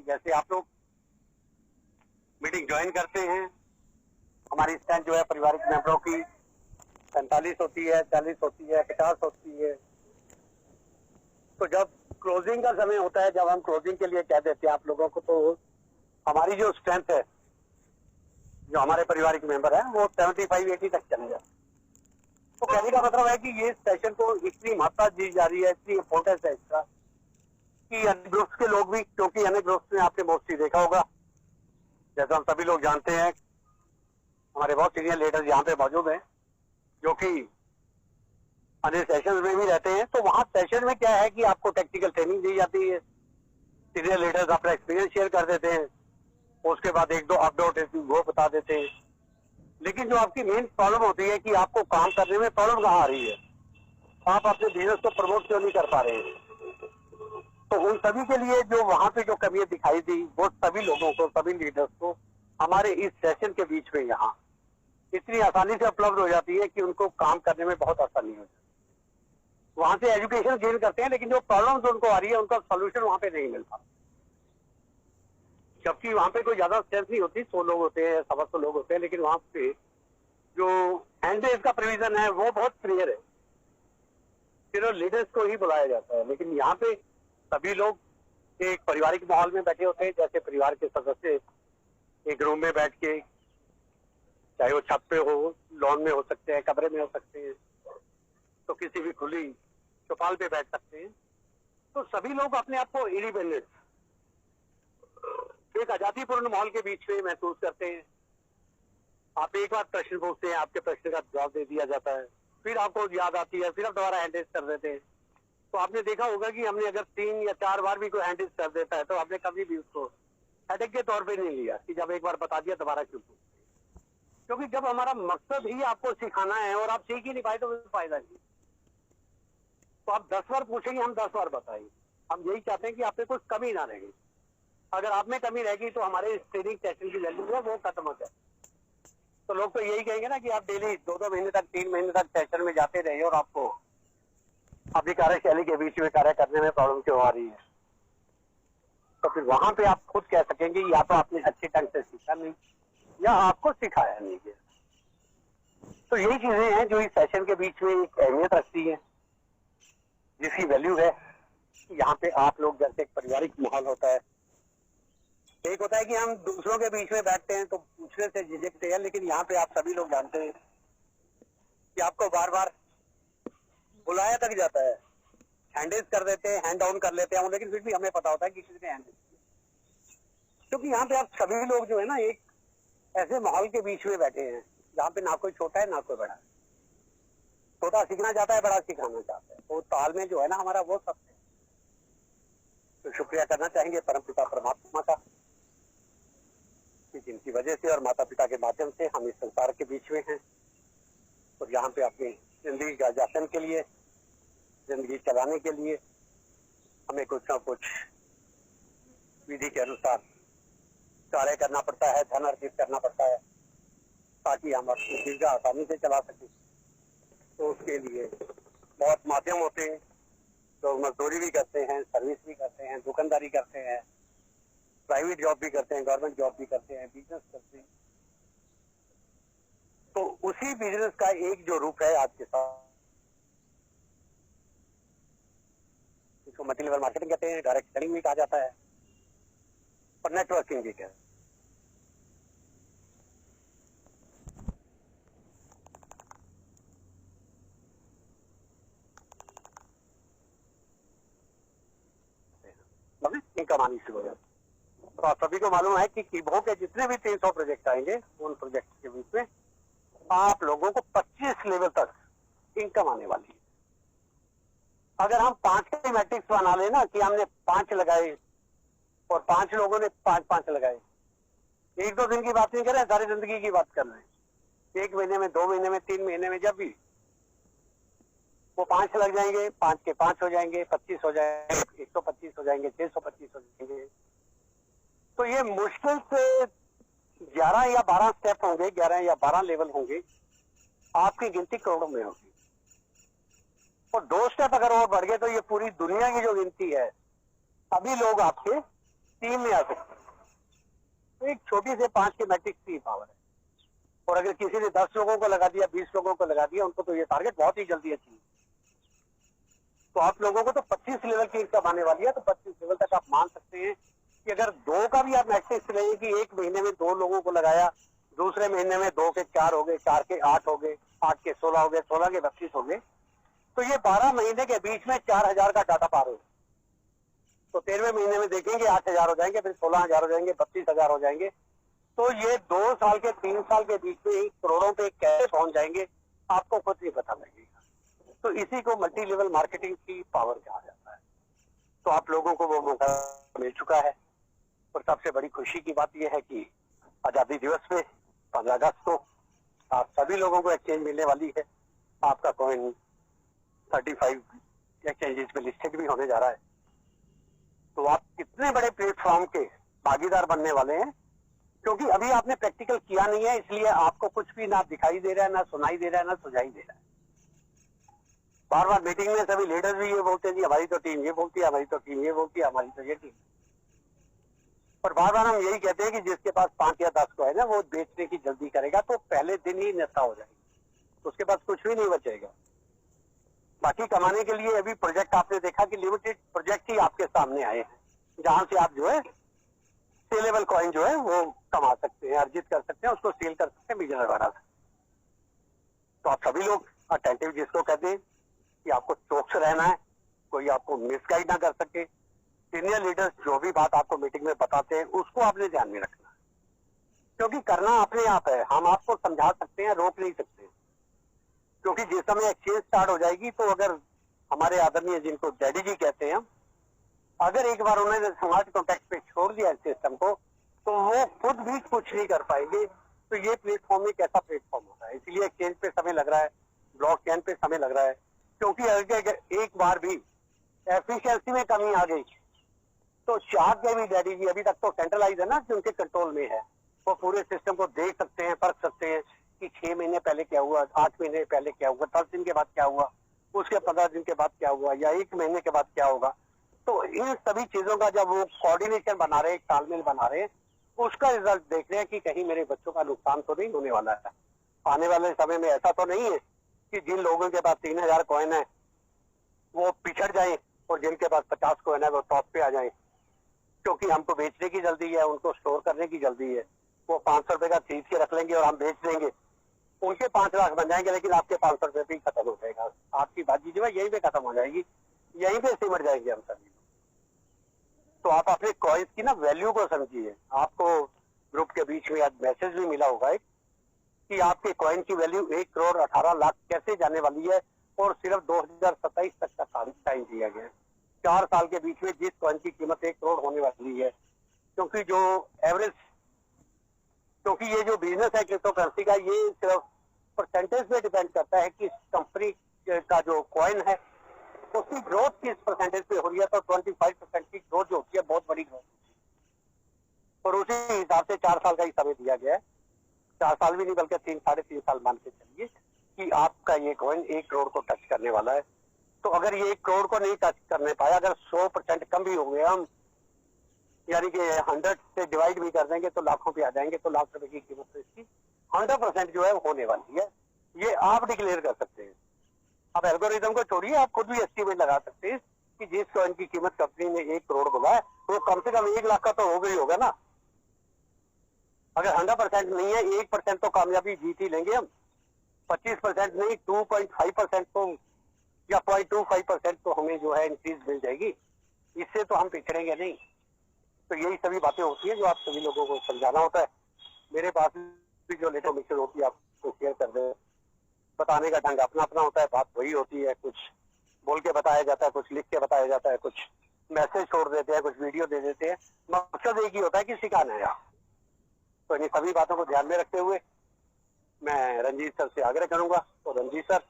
जैसे आप लोग मीटिंग ज्वाइन करते हैं, हमारी स्ट्रेंथ जो है पारिवारिक मेंबरों की 45 होती है, 40 होती है, 50 होती है। तो जब क्लोजिंग का समय होता है, जब हम क्लोजिंग के लिए कह देते हैं आप लोगों को, तो हमारी जो स्ट्रेंथ है, जो हमारे पारिवारिक मेंबर हैं, वो 75-80 तक चले जाते। तो कहने का मतलब है कि ये सेशन को इतनी महत्ता दी जा रही है, इतनी इम्पोर्टेंस है इसका, कि अन्य ग्रुप्स के लोग भी, क्योंकि अन्य ग्रुप्स में आपने मोस्टली देखा होगा, जैसा हम सभी लोग जानते हैं, हमारे बहुत सीनियर लीडर्स यहाँ पे मौजूद हैं जो कि अन्य सेशन में भी रहते हैं। तो वहाँ सेशन में क्या है कि आपको टेक्निकल ट्रेनिंग दी जाती है, सीनियर लीडर्स अपना एक्सपीरियंस शेयर कर देते हैं, उसके बाद एक दो अपडेट वो बता देते हैं। लेकिन जो आपकी मेन प्रॉब्लम होती है कि आपको काम करने में प्रॉब्लम कहाँ आ रही है, आप अपने बिजनेस को प्रमोट क्यों नहीं कर पा रहे हैं। तो उन सभी के लिए जो वहाँ पे जो कमियां दिखाई दी, वो सभी लोगों को, सभी लीडर्स को हमारे इस सेशन के बीच में यहाँ इतनी आसानी से उपलब्ध हो जाती है कि उनको काम करने में बहुत आसानी हो जाती है। वहां से एजुकेशन गेन करते हैं, लेकिन जो प्रॉब्लम्स उनको आ रही है उनका सोल्यूशन वहां पे नहीं मिलता, जबकि वहां पे कोई ज्यादा स्ट्रेंथ नहीं होती, 100 लोग होते हैं, 125 लोग होते हैं, लेकिन वहां पे जो हैंडरेज का प्रोविजन है वो बहुत क्लियर है, सिर्फ लीडर्स को ही बुलाया जाता है। लेकिन यहाँ पे सभी लोग एक पारिवारिक माहौल में बैठे होते हैं, जैसे परिवार के सदस्य एक रूम में बैठ के, चाहे वो छत पे हो, लॉन में हो सकते हैं, कमरे में हो सकते हैं, तो किसी भी खुली चौपाल पे बैठ सकते हैं। तो सभी लोग अपने आप को इंडिपेंडेंट, एक आजादीपूर्ण माहौल के बीच में महसूस करते हैं। आप एक बार प्रश्न पूछते हैं, आपके प्रश्न का जवाब दे दिया जाता है, फिर आपको याद आती है, फिर आप दोबारा हैंडरेज कर देते हैं। तो आपने देखा होगा कि हमने अगर 3 या 4 बार भी कोई हैंडरेज कर देता है तो आपने कभी भी उसको हेडेक के तौर पे नहीं लिया कि जब एक बार बता दिया दोबारा क्यों पूछते, क्योंकि जब हमारा मकसद ही आपको सिखाना है और आप सीख ही नहीं पाए तो फायदा नहीं। तो आप 10 बार पूछेंगे, हम 10 बार बताएंगे। हम यही चाहते हैं कि आप में कुछ कमी ना रहेगी। अगर आप में कमी रहेगी तो हमारे इस ट्रेनिंग सेशन की वैल्यू है वो खत्म हो जाए। तो लोग तो यही कहेंगे ना कि आप डेली 2-2 महीने तक, 3 महीने तक सेशन में जाते रहे और आपको अपनी कार्यशैली के बीच में कार्य करने में प्रॉब्लम क्यों आ रही है। तो फिर वहां पे आप खुद कह सकेंगे या तो आपने अच्छे ढंग से सीखा नहीं या आपको सिखाया नहीं गया। तो यही चीजें हैं जो इस सेशन के बीच में एक अहमियत रखती है, जिसकी वैल्यू है। यहाँ पे आप लोग जैसे एक पारिवारिक माहौल होता है, एक होता है कि हम दूसरों के बीच में बैठते हैं तो पूछने से झिझकते हैं, लेकिन यहाँ पे आप सभी लोग जानते हैं कि आपको बार बार बुलाया तक जाता है, हैंडरेज कर देते हैं, हैंड डाउन कर लेते हैं, लेकिन फिर भी हमें पता होता है कि किसी ने हैंडरेज किया। क्योंकि यहाँ पे आप सभी लोग जो है ना एक ऐसे माहौल के बीच में बैठे हैं जहाँ पे ना कोई छोटा है ना कोई बड़ा है। छोटा सीखना चाहता है, बड़ा सिखाना चाहता है, तो तालमेल जो है ना हमारा वो सबसे। तो शुक्रिया करना चाहेंगे परमपिता परमात्मा का, जिनकी वजह से और माता पिता के माध्यम से हम इस संसार के बीच में हैं और यहाँ पे अपनी जिंदगी का जासन के लिए, जिंदगी चलाने के लिए हमें कुछ ना कुछ विधि के अनुसार कार्य करना पड़ता है, धन अर्जित करना पड़ता है, ताकि हम अपनी जीविका आसानी से चला सकें। तो उसके लिए बहुत माध्यम होते हैं, लोग मजदूरी भी करते हैं, सर्विस भी करते हैं, दुकानदारी करते हैं, प्राइवेट जॉब भी करते हैं, गवर्नमेंट जॉब भी करते हैं, बिजनेस करते हैं। तो उसी बिजनेस का एक जो रूप है आज के साथ, इसको मल्टी लेवल मार्केटिंग कहते हैं, डायरेक्ट सेलिंग भी कहा जाता है और नेटवर्किंग भी कहते हैं। इनकम आनी शुरू हो जाती है। तो आप सभी को मालूम है कि कीबो के जितने भी 300 प्रोजेक्ट आएंगे, उन प्रोजेक्ट के बीच में आप लोगों को 25 लेवल तक इनकम आने वाली है। अगर हम 5 के मैट्रिक्स बना लेना कि हमने 5 लगाए और 5 लोगों ने 5-5 लगाए, 1-2 दिन की बात नहीं कर रहे हैं, सारी जिंदगी की बात कर रहे हैं। 1 महीने में, 2 महीने में, 3 महीने में, जब भी वो 5 लग जाएंगे, 5 के 5 हो जाएंगे, 25 हो जाएंगे, 125 हो जाएंगे, 625 हो जाएंगे। तो ये मुश्किल से 11 या 12 स्टेप होंगे, 11 या 12 लेवल होंगे, आपकी गिनती करोड़ों में होगी। और 2 स्टेप अगर और बढ़ गए तो ये पूरी दुनिया की जो गिनती है, सभी लोग आपके टीम में आ सकते हैं। तो एक छोटी से 5 की मैट्रिक्स की पावर है। और अगर किसी ने 10 लोगों को लगा दिया, 20 लोगों को लगा दिया, उनको तो ये टारगेट बहुत ही जल्दी अचीव। तो आप लोगों को तो 25 लेवल की इनकम आने वाली है। तो 25 लेवल तक आप मान सकते हैं कि अगर 2 का भी आप मैट्रिक्स लेंगे कि एक महीने में 2 लोगों को लगाया, दूसरे महीने में 2 के 4 हो गए, 4 के 8 हो गए, 8 के 16 हो गए, 16 के 32 हो गए, तो ये 12 महीने के बीच में 4000 का डाटा पार हो। तो 13वें महीने में देखेंगे 8000 हो जाएंगे, फिर 16000 हो जाएंगे, 32000 हो जाएंगे। तो ये 2 साल के 3 साल के बीच में ही करोड़ों पे कैसे पहुंच जाएंगे आपको खुद नहीं पता लगेगा। तो इसी को मल्टी लेवल मार्केटिंग की पावर कहा जाता है। तो आप लोगों को वो मौका मिल चुका है। और सबसे बड़ी खुशी की बात यह है कि आजादी दिवस में 15 अगस्त को आप सभी लोगों को एक्सचेंज मिलने वाली है। आपका कॉइन 35 एक्सचेंजेस में लिस्टेड भी होने जा रहा है। तो आप कितने बड़े प्लेटफॉर्म के भागीदार बनने वाले हैं, क्योंकि अभी आपने प्रैक्टिकल किया नहीं है, इसलिए आपको कुछ भी ना दिखाई दे रहा है, ना सुनाई दे रहा है, ना सुझाई दे रहा है। बार बार मीटिंग में सभी लीडर्स भी ये बोलते हैं जी हमारी तो टीम ये बोलती है, हमारी तो टीम ये बोलती है, हमारी तो ये टीम। और बार बार हम यही कहते हैं कि जिसके पास 5 या 10 को है ना, वो बेचने की जल्दी करेगा तो पहले दिन ही नशा हो जाएगी, उसके पास कुछ भी नहीं बचेगा। बाकी कमाने के लिए अभी प्रोजेक्ट आपने देखा कि लिमिटेड प्रोजेक्ट ही आपके सामने आए हैं, जहां से आप जो है सेलेबल कॉइन जो है वो कमा सकते हैं, अर्जित कर सकते हैं, उसको सेल कर सकते हैं, बिजनेस बना सकते हैं। तो आप सभी लोग अटेंटिव जिसको कहते हैं कि आपको चौकस रहना है, कोई आपको मिसगाइड ना कर सके। सीनियर लीडर्स जो भी बात आपको मीटिंग में बताते हैं उसको आपने ध्यान में रखना है, क्योंकि करना अपने आप है। हम आपको समझा सकते हैं, रोक नहीं सकते। क्योंकि जिस समय एक्सचेंज स्टार्ट हो जाएगी तो अगर हमारे आदरणीय जिनको डैडी जी कहते हैं, अगर एक बार उन्होंने स्मार्ट कॉन्टैक्ट पे छोड़ दिया सिस्टम को तो वो खुद भी कुछ नहीं कर पाएंगे। तो ये प्लेटफॉर्म एक ऐसा प्लेटफॉर्म होता है, इसीलिए एक्सचेंज पे समय लग रहा है, ब्लॉक चेन पे समय लग रहा है। क्योंकि अगर एक बार भी एफिशिएंसी में कमी आ गई तो चाह के भी डैडी जी अभी तक तो सेंट्रलाइज है ना, कि उनके कंट्रोल में है, वो पूरे सिस्टम को देख सकते हैं, परख सकते हैं कि 6 महीने पहले क्या हुआ, 8 महीने पहले क्या हुआ, 10 दिन के बाद क्या हुआ, उसके 15 दिन के बाद क्या हुआ, या 1 महीने के बाद क्या होगा। तो इन सभी चीजों का जब वो कोऑर्डिनेशन बना रहे, एक तालमेल बना रहे, उसका रिजल्ट देख रहे हैं कि कहीं मेरे बच्चों का नुकसान तो नहीं होने वाला है। आने वाले समय में ऐसा तो नहीं है कि जिन लोगों के पास 3000 कॉइन है वो पिछड़ जाए और जिनके पास 50 कॉइन है वो टॉप पे आ जाए। क्योंकि हमको बेचने की जल्दी है, उनको स्टोर करने की जल्दी है। वो 500 रुपए का खरीद के रख लेंगे और हम बेच देंगे, उनके 5 लाख बन जाएंगे, लेकिन आपके 500 रुपए भी खत्म हो जाएगा। आपकी बाजी जो है यहीं पे खत्म हो जाएगी, यहीं पे सिमट जाएंगे हम सभी। तो आप अपने कॉइन्स की ना वैल्यू को समझिए। आपको ग्रुप के बीच में आज मैसेज भी मिला होगा एक कि आपके कॉइन की वैल्यू 1 करोड़ 18 लाख कैसे जाने वाली है, और सिर्फ 2027 तक का टाइम दिया गया है। 4 साल के बीच में जिस कॉइन की कीमत 1 करोड़ होने वाली है, क्योंकि जो एवरेज, क्योंकि ये जो बिजनेस है क्रिप्टो करेंसी का, ये सिर्फ परसेंटेज पे डिपेंड करता है कि कंपनी का जो कॉइन है उसकी ग्रोथ किस परसेंटेज पे हो रही है। तो 25% की ग्रोथ जो होती है बहुत बड़ी ग्रोथ होती है, और उसी हिसाब से 4 साल का ही समय दिया गया है। 4 साल भी नहीं बल्कि 3 साढ़े 3 साल मान के चलिए कि आपका ये कॉइन 1 करोड़ को टच करने वाला है। तो अगर ये 1 करोड़ को नहीं टच करने पाया, अगर 100% कम भी हो गया हम, यानी कि 100 से डिवाइड भी कर देंगे तो लाखों पे आ जाएंगे, तो लाख रुपए की कीमत तो इसकी 100% जो है होने वाली है। ये आप डिक्लेयर कर सकते हैं। अब एल्गोरिथम को छोड़िए, आप खुद भी एस्टिमेट लगा सकते हैं कि जिस कॉइन की कीमत कंपनी ने 1 करोड़ बोला है वो कम से कम 1 लाख का तो हो गई होगा ना। अगर 100% नहीं है, 1% तो कामयाबी जीत ही लेंगे हम। 25% नहीं, 2.5% तो या 0.25% तो हमें जो है इंक्रीज मिल जाएगी। इससे तो हम पिछड़ेंगे नहीं। तो यही सभी बातें होती है जो आप सभी लोगों को समझाना होता है। मेरे पास भी जो इन्फॉर्मेशन होती है आपको शेयर कर दे, बताने का ढंग अपना अपना होता है, बात वही होती है। कुछ बोल के बताया जाता है, कुछ लिख के बताया जाता है, कुछ मैसेज छोड़ देते हैं, कुछ वीडियो दे देते हैं। मकसद एक ही होता है कि सिखाना है। तो इन सभी बातों को ध्यान में रखते हुए मैं रंजीत सर से आग्रह करूंगा। तो रंजीत सर